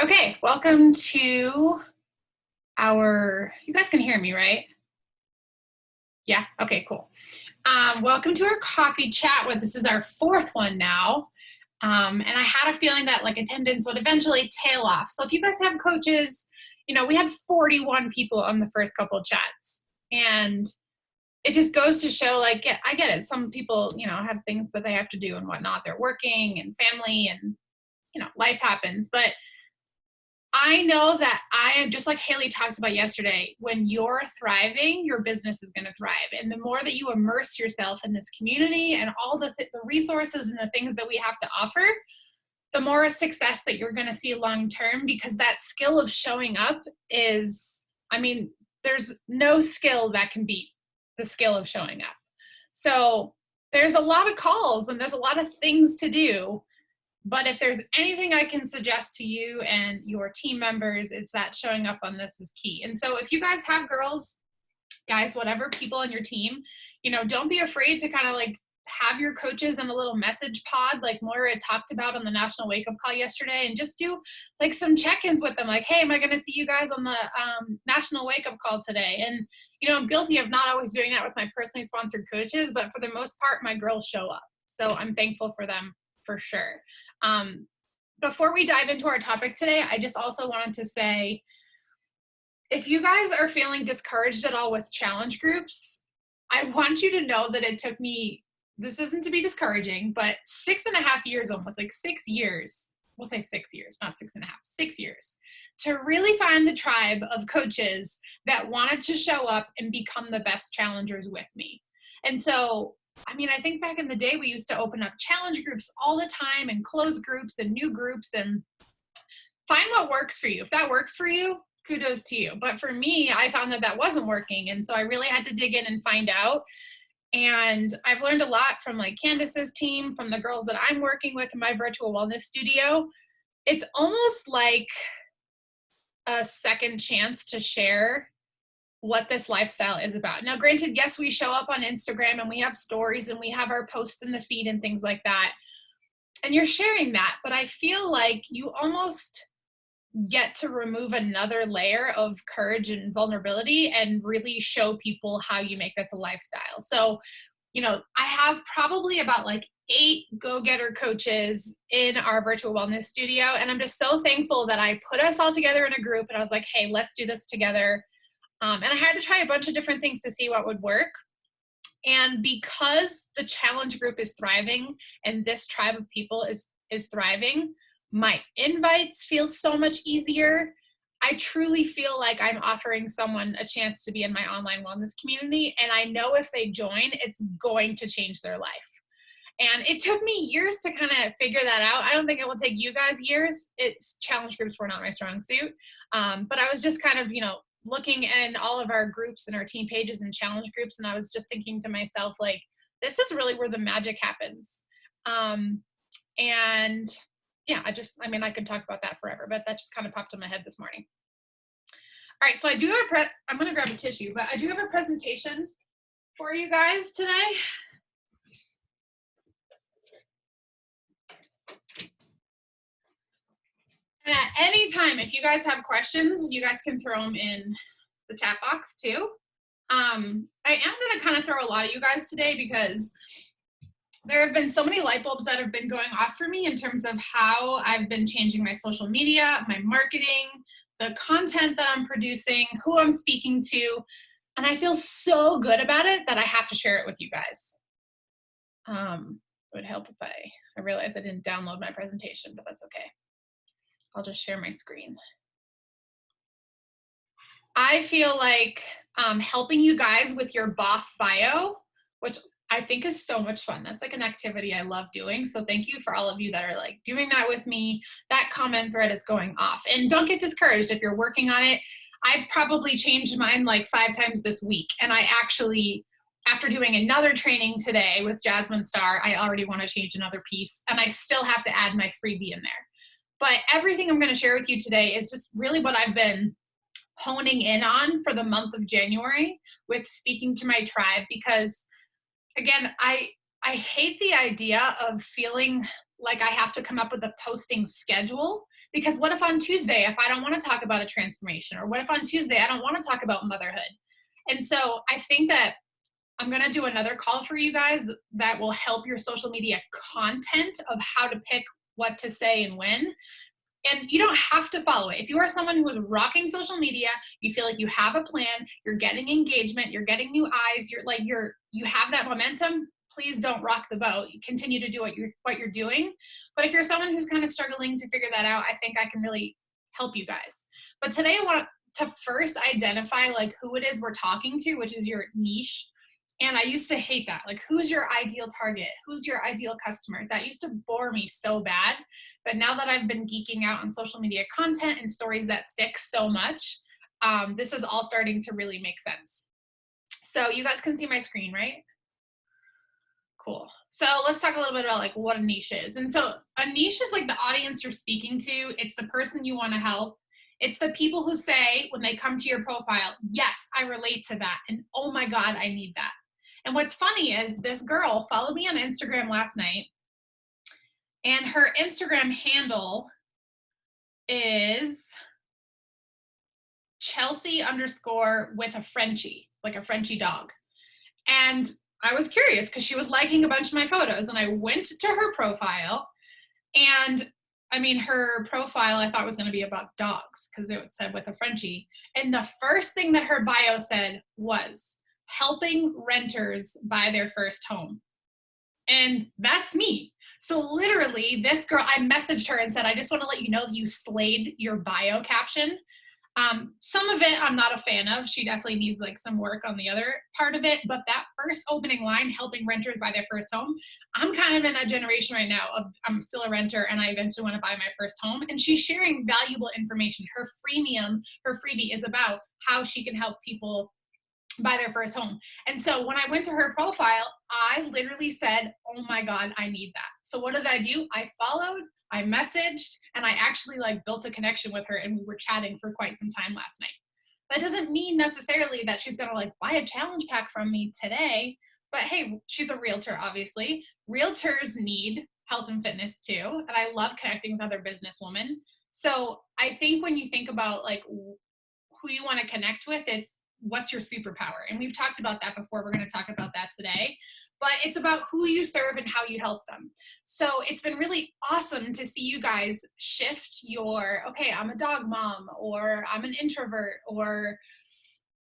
Okay, welcome to you guys can hear me, right? Yeah, okay, cool. Welcome to our coffee chat. This is our fourth one now. And I had a feeling that attendance would eventually tail off. So if you guys have coaches, we had 41 people on the first couple of chats. And it just goes to show, I get it. Some people, have things that they have to do and whatnot. They're working and family and, life happens. But I know that I am just like Haley talked about yesterday. When you're thriving, your business is going to thrive. And the more that you immerse yourself in this community and all the resources and the things that we have to offer, the more success that you're going to see long term, because that skill of showing up is, there's no skill that can beat the skill of showing up. So there's a lot of calls and there's a lot of things to do. But if there's anything I can suggest to you and your team members, it's that showing up on this is key. And so if you guys have girls, guys, whatever, people on your team, don't be afraid to kind of have your coaches in a little message pod like Moira talked about on the National Wake Up Call yesterday, and just do some check-ins with them. Hey, am I going to see you guys on the National Wake Up Call today? And, I'm guilty of not always doing that with my personally sponsored coaches, but for the most part, my girls show up. So I'm thankful for them for sure. Before we dive into our topic today, I just also wanted to say, if you guys are feeling discouraged at all with challenge groups, I want you to know that it took me, this isn't to be discouraging, but 6.5 years, almost 6 years, we'll say 6 years, not 6.5, 6 years, to really find the tribe of coaches that wanted to show up and become the best challengers with me. And so I think back in the day, we used to open up challenge groups all the time and close groups and new groups, and find what works for you. If that works for you, kudos to you. But for me, I found that wasn't working. And so I really had to dig in and find out. And I've learned a lot from Candace's team, from the girls that I'm working with in my virtual wellness studio. It's almost like a second chance to share what this lifestyle is about. Now, granted, yes, we show up on Instagram and we have stories and we have our posts in the feed and things like that. And you're sharing that, but I feel like you almost get to remove another layer of courage and vulnerability and really show people how you make this a lifestyle. So, I have probably about 8 go-getter coaches in our virtual wellness studio. And I'm just so thankful that I put us all together in a group and I was like, hey, let's do this together. And I had to try a bunch of different things to see what would work. And because the challenge group is thriving and this tribe of people is thriving, my invites feel so much easier. I truly feel like I'm offering someone a chance to be in my online wellness community. And I know if they join, it's going to change their life. And it took me years to kind of figure that out. I don't think it will take you guys years. Challenge groups were not my strong suit. But I was just kind of, looking in all of our groups and our team pages and challenge groups. And I was just thinking to myself, this is really where the magic happens. And yeah, I could talk about that forever, but that just kind of popped in my head this morning. All right. So I do have I'm going to grab a tissue, but I do have a presentation for you guys today. And at any time, if you guys have questions, you guys can throw them in the chat box too. I am going to kind of throw a lot at you guys today because there have been so many light bulbs that have been going off for me in terms of how I've been changing my social media, my marketing, the content that I'm producing, who I'm speaking to. And I feel so good about it that I have to share it with you guys. It would help if I realized I didn't download my presentation, but that's okay. I'll just share my screen. I feel like helping you guys with your boss bio, which I think is so much fun. That's an activity I love doing. So thank you for all of you that are doing that with me. That comment thread is going off. And don't get discouraged if you're working on it. I've probably changed mine 5 times this week. And I actually, after doing another training today with Jasmine Star, I already want to change another piece. And I still have to add my freebie in there. But everything I'm going to share with you today is just really what I've been honing in on for the month of January with speaking to my tribe, because again, I hate the idea of feeling like I have to come up with a posting schedule Because what if on Tuesday, if I don't want to talk about a transformation, or what if on Tuesday, I don't want to talk about motherhood? And so I think that I'm going to do another call for you guys that will help your social media content of how to pick what to say and when. And you don't have to follow it. If you are someone who is rocking social media, you feel like you have a plan, you're getting engagement, you're getting new eyes, you have that momentum, please don't rock the boat. You continue to do what you're doing. But if you're someone who's kind of struggling to figure that out, I think I can really help you guys. But today I want to first identify like who it is we're talking to, which is your niche. And I used to hate that. Like, who's your ideal target? Who's your ideal customer? That used to bore me so bad. But now that I've been geeking out on social media content and stories that stick so much, this is all starting to really make sense. So you guys can see my screen, right? Cool. So let's talk a little bit about like what a niche is. And so a niche is like the audience you're speaking to. It's the person you want to help. It's the people who say when they come to your profile, yes, I relate to that. And oh my God, I need that. And what's funny is this girl followed me on Instagram last night, and her Instagram handle is Chelsea_ with a Frenchie, like a Frenchie dog. And I was curious because she was liking a bunch of my photos, and I went to her profile, and I mean, her profile I thought was going to be about dogs because it said with a Frenchie. And the first thing that her bio said was helping renters buy their first home. And that's me. So literally this girl, I messaged her and said, I just want to let you know that you slayed your bio caption. Some of it I'm not a fan of. She definitely needs like some work on the other part of it. But that first opening line, helping renters buy their first home, I'm kind of in that generation right now of I'm still a renter and I eventually want to buy my first home. And she's sharing valuable information. Her freebie is about how she can help people buy their first home. And so when I went to her profile, I literally said, oh my God, I need that. So what did I do? I followed, I messaged, and I actually like built a connection with her, and we were chatting for quite some time last night. That doesn't mean necessarily that she's gonna like buy a challenge pack from me today, but hey, she's a realtor, obviously. Realtors need health and fitness too, and I love connecting with other businesswomen. So I think when you think about like who you wanna connect with, it's what's your superpower? And we've talked about that before. We're going to talk about that today. But it's about who you serve and how you help them. So it's been really awesome to see you guys shift your, okay, I'm a dog mom, or I'm an introvert, or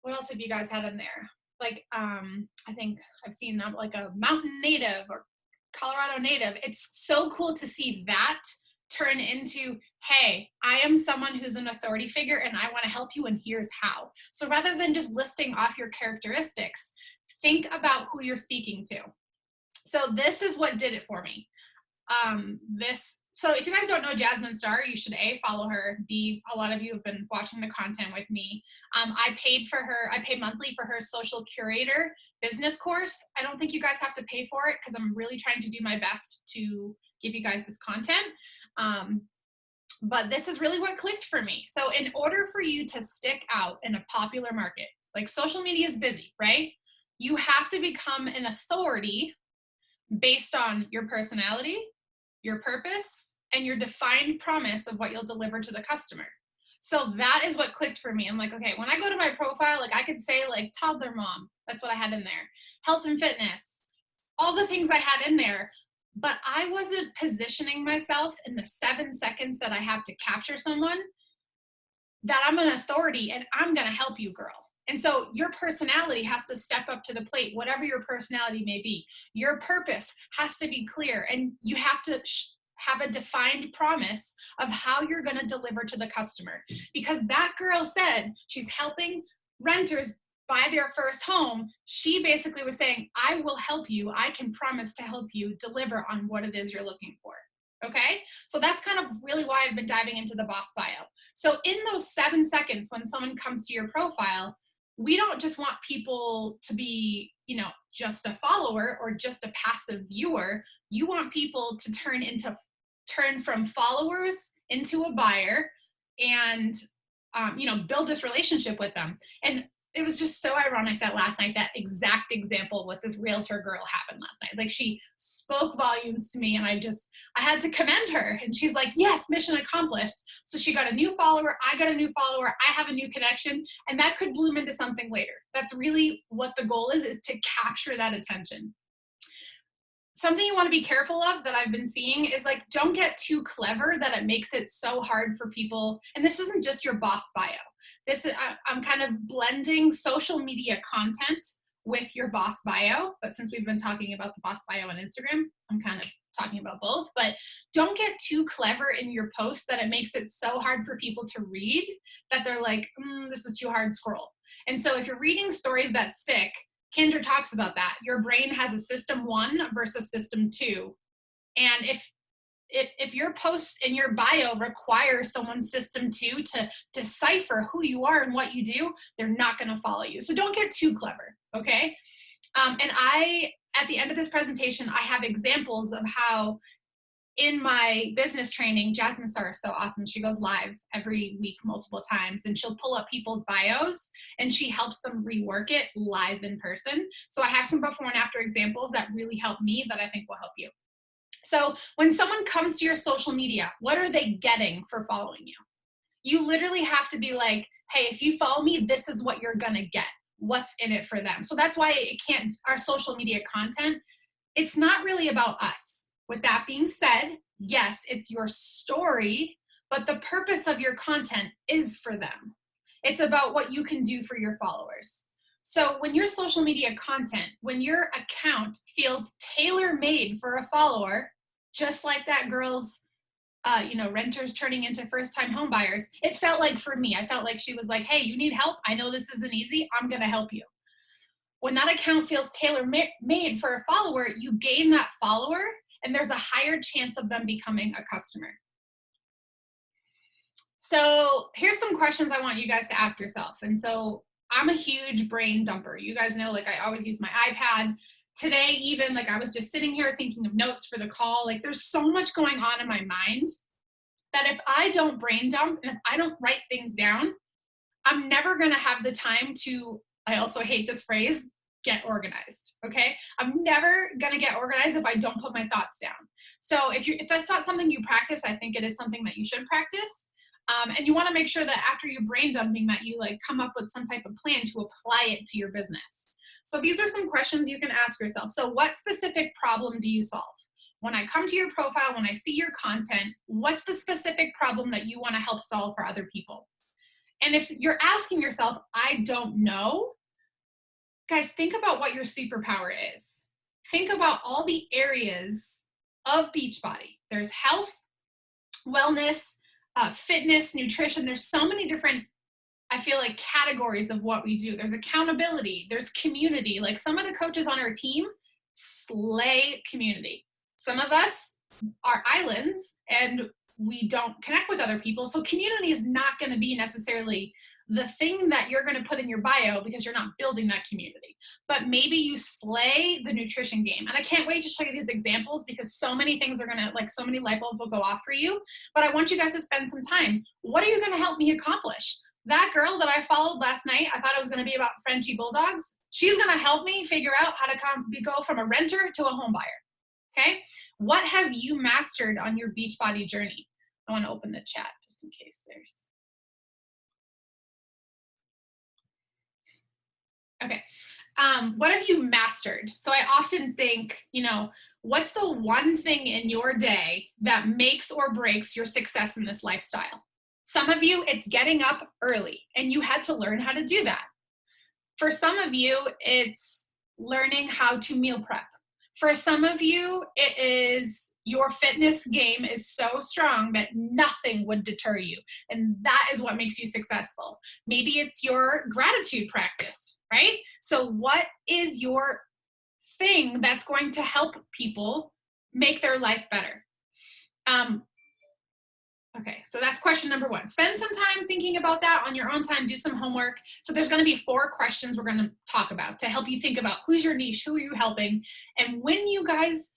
what else have you guys had in there? Like, I think I've seen like a mountain native or Colorado native. It's so cool to see that turn into, hey, I am someone who's an authority figure and I want to help you, and here's how. So rather than just listing off your characteristics, think about who you're speaking to. So this is what did it for me. So if you guys don't know Jasmine Star, you should follow her. A lot of you have been watching the content with me. I pay monthly for her social curator business course. I don't think you guys have to pay for it because I'm really trying to do my best to give you guys this content. But this is really what clicked for me. So in order for you to stick out in a popular market, like social media is busy, right? You have to become an authority based on your personality, your purpose, and your defined promise of what you'll deliver to the customer. So that is what clicked for me. I'm like, okay, when I go to my profile, like I could say like toddler mom, that's what I had in there, health and fitness, all the things I had in there, but I wasn't positioning myself in the 7 seconds that I have to capture someone that I'm an authority and I'm going to help you, girl. And so your personality has to step up to the plate, whatever your personality may be. Your purpose has to be clear, and you have to have a defined promise of how you're going to deliver to the customer. Because that girl said she's helping renters buy their first home. She basically was saying, I will help you. I can promise to help you deliver on what it is you're looking for. Okay, so that's kind of really why I've been diving into the boss bio. So in those 7 seconds when someone comes to your profile, we don't just want people to be, just a follower or just a passive viewer. You want people to turn from followers into a buyer and, build this relationship with them. And it was just so ironic that last night, that exact example with this realtor girl happened last night. Like, she spoke volumes to me, and I had to commend her. And she's like, yes, mission accomplished. So she got a new follower. I got a new follower. I have a new connection, and that could bloom into something later. That's really what the goal is to capture that attention. Something you want to be careful of that I've been seeing is, like, don't get too clever that it makes it so hard for people. And this isn't just your boss bio. I'm kind of blending social media content with your boss bio. But since we've been talking about the boss bio on Instagram, I'm kind of talking about both. But don't get too clever in your post that it makes it so hard for people to read that they're like, this is too hard, scroll. And so if you're reading stories that stick, Kendra talks about that. Your brain has a system 1 versus system 2. And if your posts in your bio require someone's system 2 to decipher who you are and what you do, they're not going to follow you. So don't get too clever, okay? And at the end of this presentation, I have examples of how in my business training, Jasmine Starr is so awesome. She goes live every week, multiple times, and she'll pull up people's bios and she helps them rework it live in person. So I have some before and after examples that really help me that I think will help you. So when someone comes to your social media, what are they getting for following you? You literally have to be like, hey, if you follow me, this is what you're gonna get. What's in it for them? So that's why our social media content, it's not really about us. With that being said, yes, it's your story, but the purpose of your content is for them. It's about what you can do for your followers. So when your social media content, when your account feels tailor-made for a follower, just like that girl's renters turning into first-time home buyers, it felt like for me, I felt like she was like, hey, you need help? I know this isn't easy. I'm going to help you. When that account feels tailor-made for a follower, you gain that follower, and there's a higher chance of them becoming a customer. So here's some questions I want you guys to ask yourself. And so I'm a huge brain dumper. You guys know, like, I always use my iPad. Today, even, like, I was just sitting here thinking of notes for the call. Like, there's so much going on in my mind that if I don't brain dump and if I don't write things down, I'm never going to have the time to, I also hate this phrase, get organized, okay? I'm never gonna get organized if I don't put my thoughts down. So if that's not something you practice, I think it is something that you should practice. And you wanna make sure that after you brain dumping that you, like, come up with some type of plan to apply it to your business. So these are some questions you can ask yourself. So what specific problem do you solve? When I come to your profile, when I see your content, what's the specific problem that you wanna help solve for other people? And if you're asking yourself, I don't know, guys, think about what your superpower is. Think about all the areas of Beachbody. There's health, wellness, fitness, nutrition. There's so many different, I feel like, categories of what we do. There's accountability, there's community. Like, some of the coaches on our team slay community. Some of us are islands and we don't connect with other people. So community is not going to be necessarily the thing that you're going to put in your bio because you're not building that community. But maybe you slay the nutrition game. And I can't wait to show you these examples because so many things are going to, like, so many light bulbs will go off for you. But I want you guys to spend some time. What are you going to help me accomplish? That girl that I followed last night, I thought it was going to be about Frenchie Bulldogs. She's going to help me figure out how to go from a renter to a home buyer. Okay? What have you mastered on your Beachbody journey? I want to open the chat just in case there's... Okay. What have you mastered? So I often think, what's the one thing in your day that makes or breaks your success in this lifestyle? Some of you, it's getting up early, and you had to learn how to do that. For some of you, it's learning how to meal prep. For some of you, it is your fitness game is so strong that nothing would deter you. And that is what makes you successful. Maybe it's your gratitude practice, right? So what is your thing that's going to help people make their life better? Okay, so that's question number one. Spend some time thinking about that on your own time. Do some homework. So there's going to be 4 questions we're going to talk about to help you think about who's your niche, who are you helping, and when you guys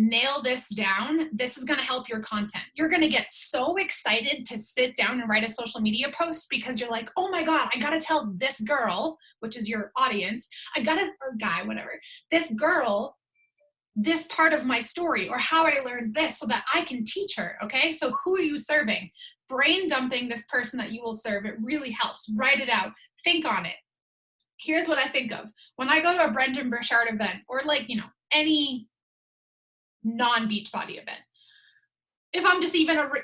nail this down, this is going to help your content. You're going to get so excited to sit down and write a social media post because you're like, oh my God, I got to tell this girl, which is your audience, or guy, whatever, this girl, this part of my story or how I learned this so that I can teach her. Okay. So who are you serving? Brain dumping this person that you will serve. It really helps. Write it out. Think on it. Here's what I think of. When I go to a Brendon Burchard event or any non-Beachbody event, if I'm just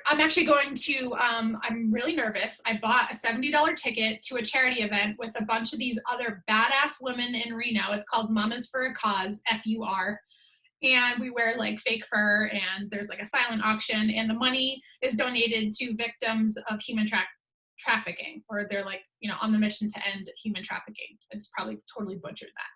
I'm actually going to, I'm really nervous. I bought a $70 ticket to a charity event with a bunch of these other badass women in Reno. It's called Mamas for a Cause, FUR. And we wear like fake fur and there's like a silent auction and the money is donated to victims of human trafficking, or they're like, on the mission to end human trafficking. I just probably totally butchered that.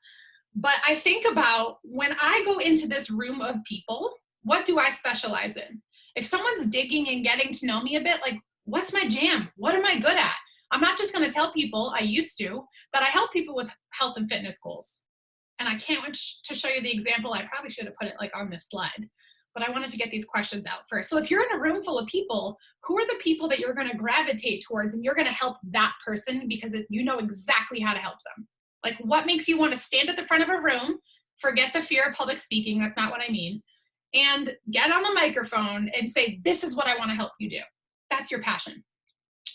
But I think about when I go into this room of people, what do I specialize in? If someone's digging and getting to know me a bit, like, what's my jam? What am I good at? I'm not just going to tell people, I used to, that I help people with health and fitness goals. And I can't wait to show you the example. I probably should have put it like on this slide, but I wanted to get these questions out first. So if you're in a room full of people, who are the people that you're going to gravitate towards and you're going to help that person because you know exactly how to help them? Like, what makes you want to stand at the front of a room, forget the fear of public speaking, that's not what I mean, and get on the microphone and say, this is what I want to help you do. That's your passion.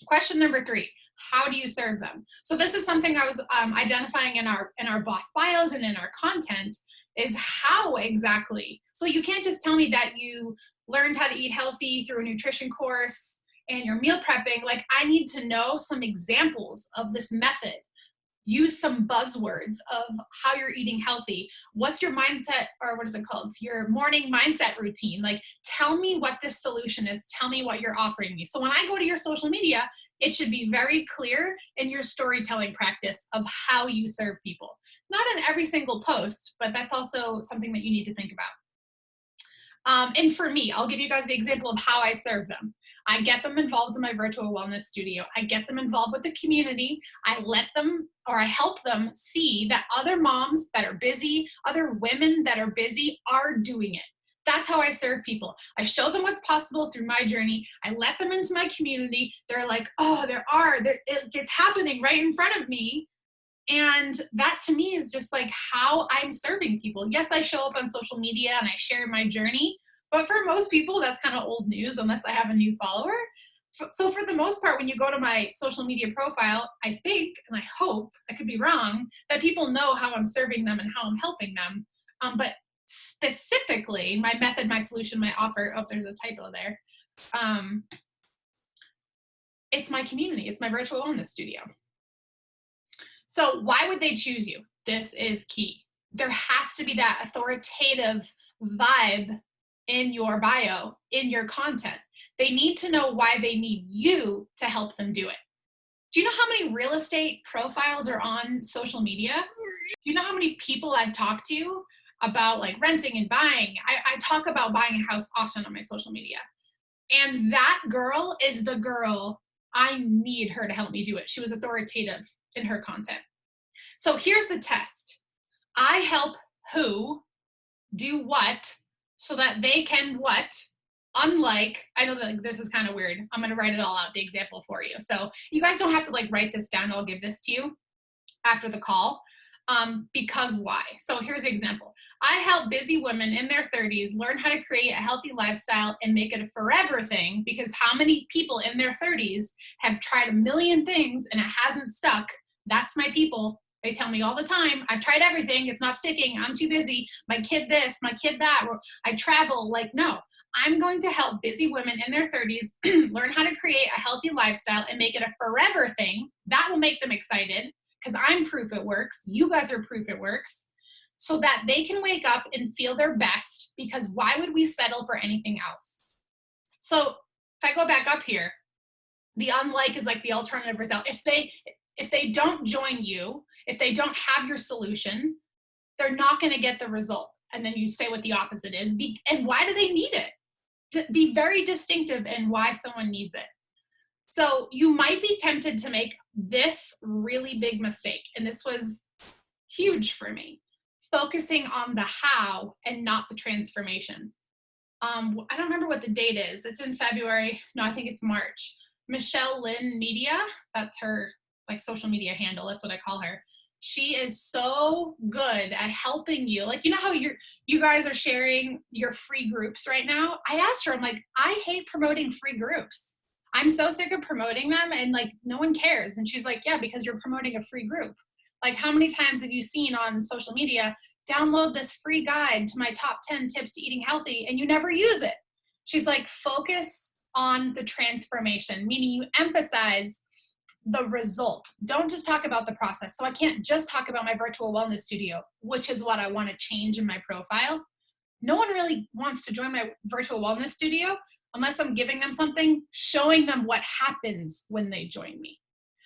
Question number 3. How do you serve them? So this is something I was identifying in our boss bios and in our content, is how exactly. So you can't just tell me that you learned how to eat healthy through a nutrition course and you're meal prepping. Like, I need to know some examples of this method. Use some buzzwords of how you're eating healthy. What's your mindset, or what is it called? Your morning mindset routine. Like, tell me what this solution is. Tell me what you're offering me. So when I go to your social media, it should be very clear in your storytelling practice of how you serve people. Not in every single post, but that's also something that you need to think about. And for me, I'll give you guys the example of how I serve them. I get them involved in my virtual wellness studio. I get them involved with the community. I help them see that other moms that are busy, other women that are busy are doing it. That's how I serve people. I show them what's possible through my journey. I let them into my community. They're like, oh, it's happening right in front of me. And that to me is just like how I'm serving people. Yes, I show up on social media and I share my journey, but for most people, that's kind of old news unless I have a new follower. So for the most part, when you go to my social media profile, I think, and I hope, I could be wrong, that people know how I'm serving them and how I'm helping them. But specifically, my method, my solution, my offer, oh, there's a typo there. It's my community. It's my virtual wellness studio. So why would they choose you? This is key. There has to be that authoritative vibe in your bio, in your content. They need to know why they need you to help them do it. Do you know how many real estate profiles are on social media? Do you know how many people I've talked to about like renting and buying? I talk about buying a house often on my social media. And that girl is the girl, I need her to help me do it. She was authoritative in her content. So here's the test. I help who do what so that they can what? Unlike, I know that like, this is kind of weird. I'm going to write it all out, the example for you. So you guys don't have to like write this down. I'll give this to you after the call. Because why? So here's the example. I help busy women in their 30s learn how to create a healthy lifestyle and make it a forever thing, because how many people in their 30s have tried a million things and it hasn't stuck? That's my people. They tell me all the time, I've tried everything. It's not sticking. I'm too busy. My kid this, my kid that. I travel. Like, no, I'm going to help busy women in their 30s learn how to create a healthy lifestyle and make it a forever thing. That will make them excited because I'm proof it works. You guys are proof it works. So that they can wake up and feel their best, because why would we settle for anything else? So if I go back up here, the unlike is like the alternative result. If they don't join you, if they don't have your solution, they're not going to get the result. And then you say what the opposite is. And why do they need it? To be very distinctive in why someone needs it. So you might be tempted to make this really big mistake. And this was huge for me. Focusing on the how and not the transformation. I don't remember what the date is. It's in February. No, I think it's March. Michelle Lynn Media, that's her like social media handle. That's what I call her. She is so good at helping you. Like, you know how you guys are sharing your free groups right now? I asked her, I'm like, I hate promoting free groups. I'm so sick of promoting them and like no one cares. And she's like, yeah, because you're promoting a free group. Like, how many times have you seen on social media, download this free guide to my top 10 tips to eating healthy, and you never use it? She's like, focus on the transformation, meaning you emphasize the result. Don't just talk about the process. So I can't just talk about my virtual wellness studio, which is what I want to change in my profile. No one really wants to join my virtual wellness studio unless I'm giving them something, showing them what happens when they join me.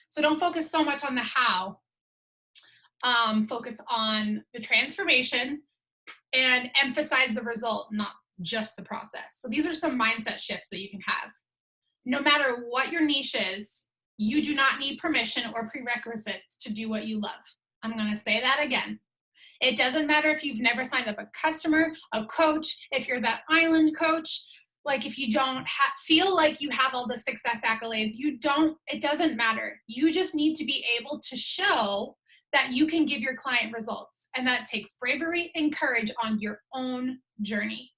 So don't focus so much on the how. Focus on the transformation and emphasize the result, not just the process. So these are some mindset shifts that you can have. No matter what your niche is, you do not need permission or prerequisites to do what you love. I'm going to say that again. It doesn't matter if you've never signed up a customer, a coach, if you're that island coach, like if you don't feel like you have all the success accolades, it doesn't matter. You just need to be able to show that you can give your client results. And that takes bravery and courage on your own journey.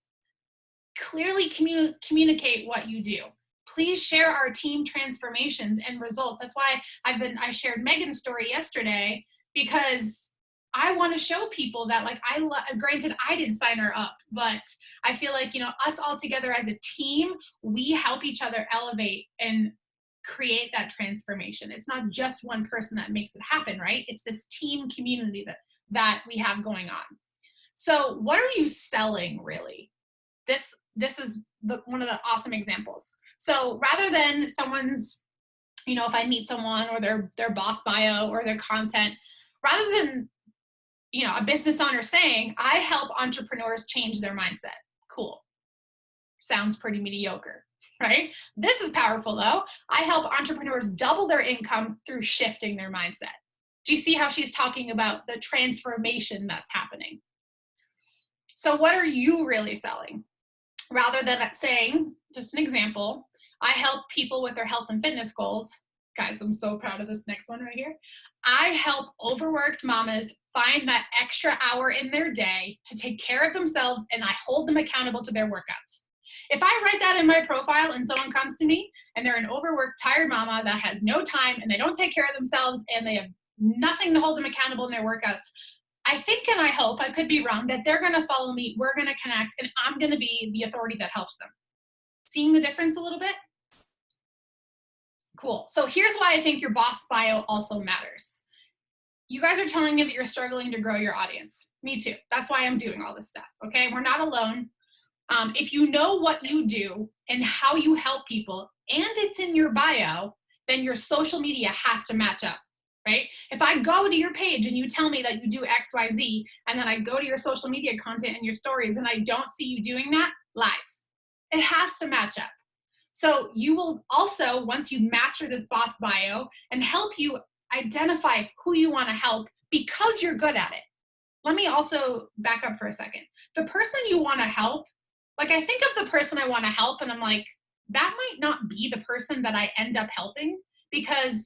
Clearly communicate what you do. Please share our team transformations and results. That's why I shared Megan's story yesterday, because I want to show people that, like, granted, I didn't sign her up, but I feel like, us all together as a team, we help each other elevate and create that transformation. It's not just one person that makes it happen, right? It's this team community that we have going on. So what are you selling, really? This is one of the awesome examples. So rather than someone's, if I meet someone or their boss bio or their content, rather than, a business owner saying, I help entrepreneurs change their mindset. Cool. Sounds pretty mediocre, right? This is powerful though. I help entrepreneurs double their income through shifting their mindset. Do you see how she's talking about the transformation that's happening? So what are you really selling? Rather than saying, just an example, I help people with their health and fitness goals. Guys, I'm so proud of this next one right here. I help overworked mamas find that extra hour in their day to take care of themselves, and I hold them accountable to their workouts. If I write that in my profile and someone comes to me and they're an overworked, tired mama that has no time and they don't take care of themselves and they have nothing to hold them accountable in their workouts, I think, and I hope, I could be wrong, that they're going to follow me, we're going to connect, and I'm going to be the authority that helps them. Seeing the difference a little bit? Cool. So here's why I think your boss bio also matters. You guys are telling me that you're struggling to grow your audience. Me too. That's why I'm doing all this stuff, okay? We're not alone. If you know what you do and how you help people, and it's in your bio, then your social media has to match up. Right? If I go to your page and you tell me that you do X, Y, Z, and then I go to your social media content and your stories and I don't see you doing that, lies. It has to match up. So you will also, once you master this boss bio, and help you identify who you want to help because you're good at it. Let me also back up for a second. The person you want to help, like, I think of the person I want to help and I'm like, that might not be the person that I end up helping. Because,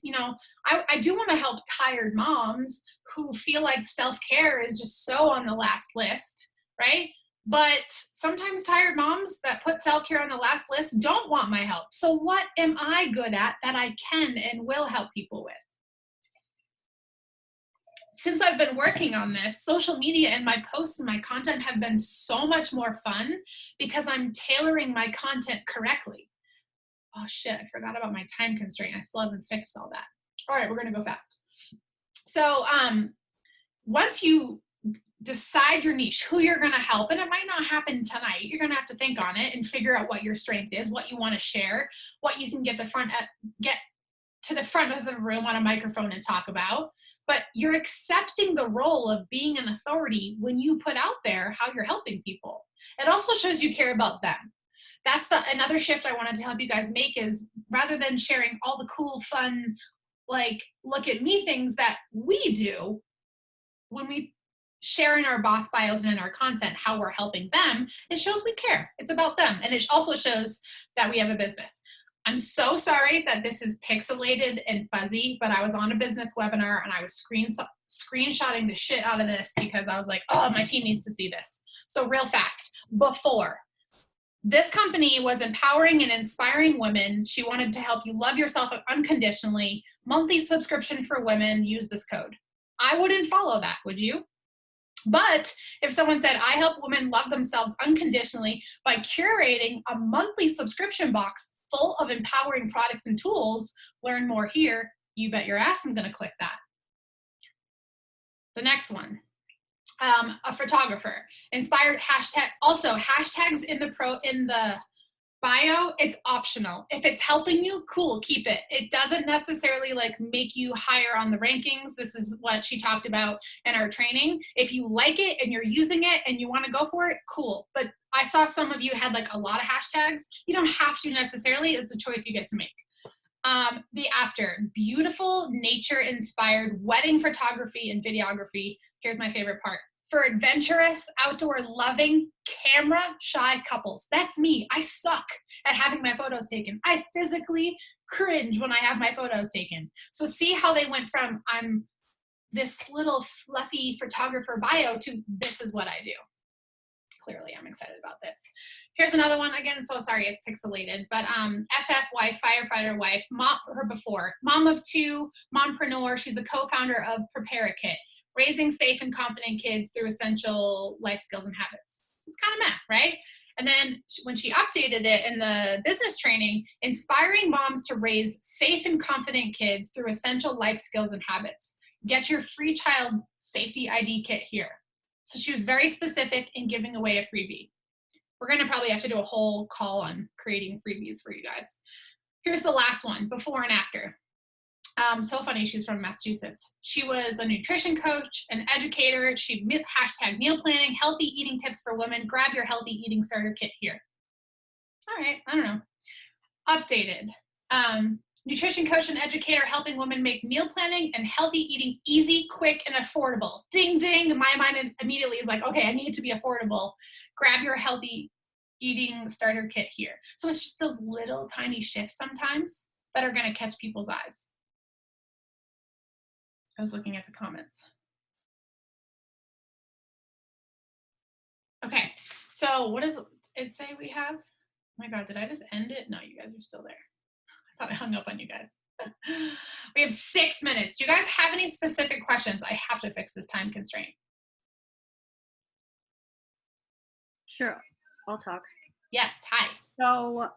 I do want to help tired moms who feel like self-care is just so on the last list, right? But sometimes tired moms that put self-care on the last list don't want my help. So what am I good at that I can and will help people with? Since I've been working on this, social media and my posts and my content have been so much more fun because I'm tailoring my content correctly. Oh shit, I forgot about my time constraint. I still haven't fixed all that. All right, we're gonna go fast. So once you decide your niche, who you're gonna help, and it might not happen tonight, you're gonna have to think on it and figure out what your strength is, what you wanna share, what you can get to the front of the room on a microphone and talk about. But you're accepting the role of being an authority when you put out there how you're helping people. It also shows you care about them. That's another shift I wanted to help you guys make, is rather than sharing all the cool, fun, like, look at me things that we do, when we share in our boss bios and in our content how we're helping them, it shows we care. It's about them. And it also shows that we have a business. I'm so sorry that this is pixelated and fuzzy, but I was on a business webinar and I was screenshotting the shit out of this because I was like, oh, my team needs to see this. So real fast, before, this company was empowering and inspiring women. She wanted to help you love yourself unconditionally. Monthly subscription for women, use this code. I wouldn't follow that, would you? But if someone said, I help women love themselves unconditionally by curating a monthly subscription box full of empowering products and tools, learn more here, you bet your ass I'm going to click that. The next one, a photographer, inspired hashtag, also hashtags in the bio, it's optional. If it's helping you, cool, keep it. It doesn't necessarily like make you higher on the rankings. This is what she talked about in our training. If you like it and you're using it and you want to go for it, cool. But I saw some of you had like a lot of hashtags. You don't have to necessarily. It's a choice you get to make. The after, beautiful nature-inspired wedding photography and videography. Here's my favorite part. For adventurous, outdoor-loving, camera-shy couples. That's me. I suck at having my photos taken. I physically cringe when I have my photos taken. So see how they went from I'm this little fluffy photographer bio to this is what I do. Clearly, I'm excited about this. Here's another one. Again, so sorry, it's pixelated, but FF wife, firefighter wife, mom, her before, mom of two, mompreneur. She's the co-founder of Prepare a Kit, raising safe and confident kids through essential life skills and habits. It's kind of meh, right? And then when she updated it in the business training, inspiring moms to raise safe and confident kids through essential life skills and habits. Get your free child safety ID kit here. So she was very specific in giving away a freebie. We're going to probably have to do a whole call on creating freebies for you guys. Here's the last one, before and after. So funny, she's from Massachusetts. She was a nutrition coach, an educator. She hashtag meal planning, healthy eating tips for women. Grab your healthy eating starter kit here. All right, I don't know. Updated. Nutrition coach and educator helping women make meal planning and healthy eating easy, quick, and affordable. Ding, ding. My mind immediately is like, okay, I need it to be affordable. Grab your healthy eating starter kit here. So it's just those little tiny shifts sometimes that are going to catch people's eyes. I was looking at the comments. Okay, so what does it say we have? Oh my God, did I just end it? No, you guys are still there. I thought I hung up on you guys. We have 6 minutes. Do you guys have any specific questions? I have to fix this time constraint. Sure, I'll talk. Yes, hi. So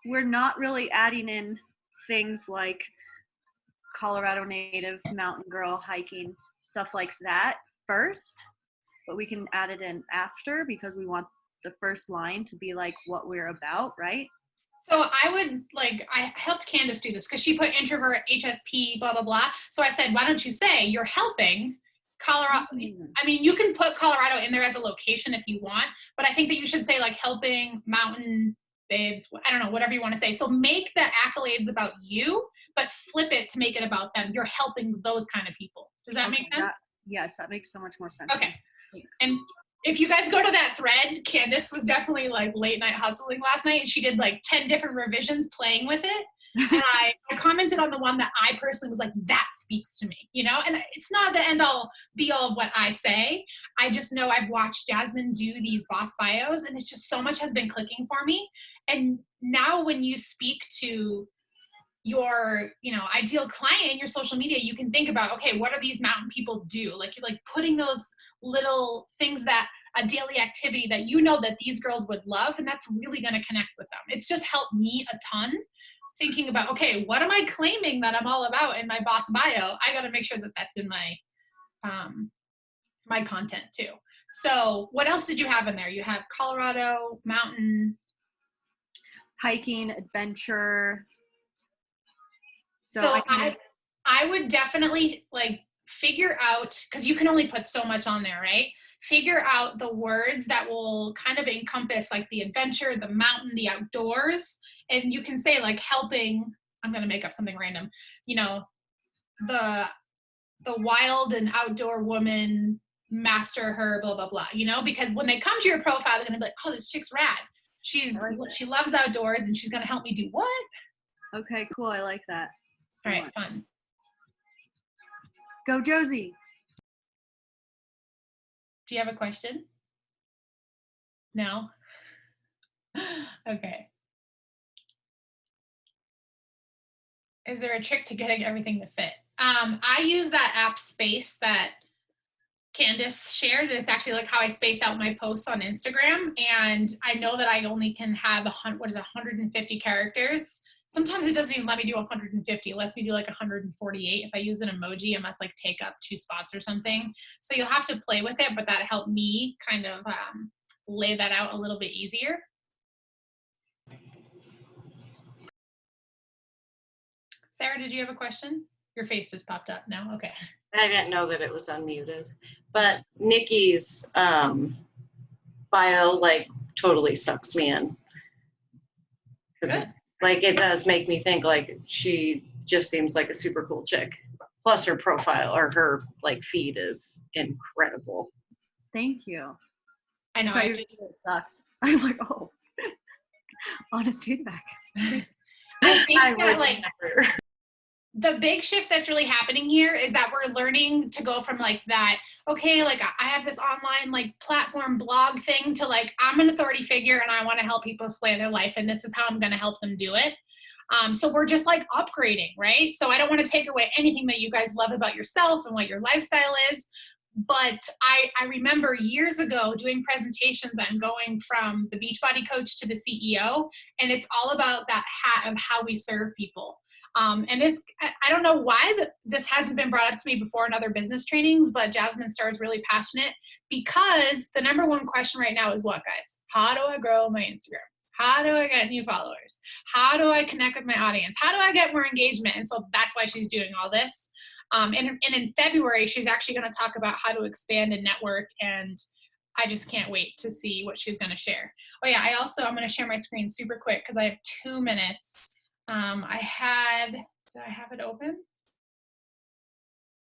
we're not really adding in things like Colorado native, mountain girl, hiking, stuff like that first, but we can add it in after because we want the first line to be like what we're about, right? So I helped Candace do this because she put introvert, HSP, blah, blah, blah. So I said, why don't you say you're helping Colorado? I mean, you can put Colorado in there as a location if you want, but I think that you should say like helping mountain babes, I don't know, whatever you want to say. So make the accolades about you, but flip it to make it about them. You're helping those kind of people. Does that make sense? Yes, that makes so much more sense. Okay. Thanks. And if you guys go to that thread, Candace was definitely like late night hustling last night, and she did like 10 different revisions playing with it. And I commented on the one that I personally was like, that speaks to me, you know? And it's not the end all be all of what I say. I just know I've watched Jasmine do these boss bios, and it's just so much has been clicking for me. And now when you speak to your, you know, ideal client in your social media, you can think about, okay, what do these mountain people do? Like you're like putting those little things that a daily activity that you know that these girls would love, and that's really going to connect with them. It's just helped me a ton thinking about, okay, what am I claiming that I'm all about in my boss bio? I got to make sure that that's in my my content too. So what else did you have in there? You have Colorado, mountain, hiking, adventure. So I would definitely like figure out, because you can only put so much on there, right? Figure out the words that will kind of encompass like the adventure, the mountain, the outdoors. And you can say like helping, I'm going to make up something random, you know, the wild and outdoor woman master her, blah, blah, blah, you know, because when they come to your profile, they're gonna be like, oh, this chick's rad. She loves outdoors and she's gonna help me do what? Okay, cool. I like that. All right, fun. Go, Josie. Do you have a question? No? Okay. Is there a trick to getting everything to fit? I use that app Space that Candace shared. It's actually like how I space out my posts on Instagram. And I know that I only can have 150 characters. Sometimes it doesn't even let me do 150. It lets me do like 148. If I use an emoji, it must like take up 2 spots or something. So you'll have to play with it, but that helped me kind of lay that out a little bit easier. Sarah, did you have a question? Your face just popped up now. Okay. I didn't know that it was unmuted, but Nikki's bio like totally sucks me in. Because like it does make me think like she just seems like a super cool chick. Plus her profile or her like feed is incredible. Thank you. I know. It sucks. I was like, oh, honest feedback. I think that like the big shift that's really happening here is that we're learning to go from like that, okay, like I have this online like platform blog thing to like, I'm an authority figure and I want to help people slay their life and this is how I'm going to help them do it. So we're just like upgrading, right? So I don't want to take away anything that you guys love about yourself and what your lifestyle is. But I remember years ago doing presentations and going from the Beachbody coach to the CEO, and it's all about that hat of how we serve people. And it's, I don't know why this hasn't been brought up to me before in other business trainings, but Jasmine Star is really passionate because the number one question right now is what, guys? How do I grow my Instagram? How do I get new followers? How do I connect with my audience? How do I get more engagement? And so that's why she's doing all this. And in February, she's actually going to talk about how to expand and network. And I just can't wait to see what she's going to share. Oh yeah, I'm going to share my screen super quick because I have 2 minutes. Did I have it open?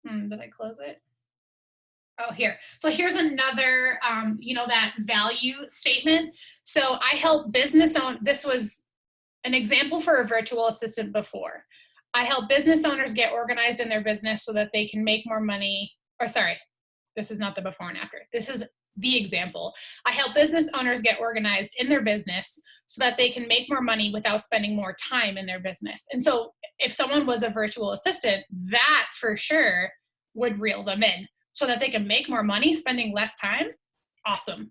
Did I close it? Oh, here. So here's another, that value statement. So I help business owners. This was an example for a virtual assistant before. I help business owners get organized in their business so that they can make more money. Or sorry, this is not the before and after. This is the example. I help business owners get organized in their business so that they can make more money without spending more time in their business. And so if someone was a virtual assistant, that for sure would reel them in so that they can make more money spending less time. Awesome.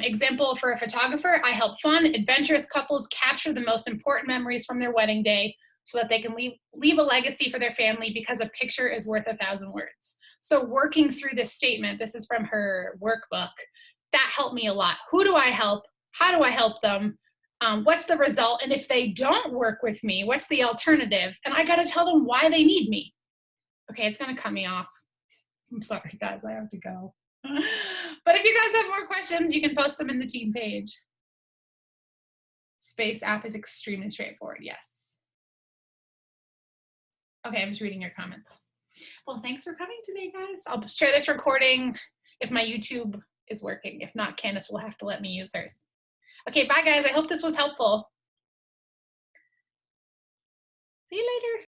Example for a photographer, I help fun, adventurous couples capture the most important memories from their wedding day so that they can leave a legacy for their family because a picture is worth 1,000 words. So working through this statement, this is from her workbook, that helped me a lot. Who do I help? How do I help them? What's the result? And if they don't work with me, what's the alternative? And I got to tell them why they need me. Okay, it's going to cut me off. I'm sorry, guys, I have to go. But if you guys have more questions, you can post them in the team page. Space app is extremely straightforward, yes. Okay, I'm just reading your comments. Well, thanks for coming today, guys. I'll share this recording if my YouTube is working. If not, Candace will have to let me use hers. Okay, bye, guys. I hope this was helpful. See you later.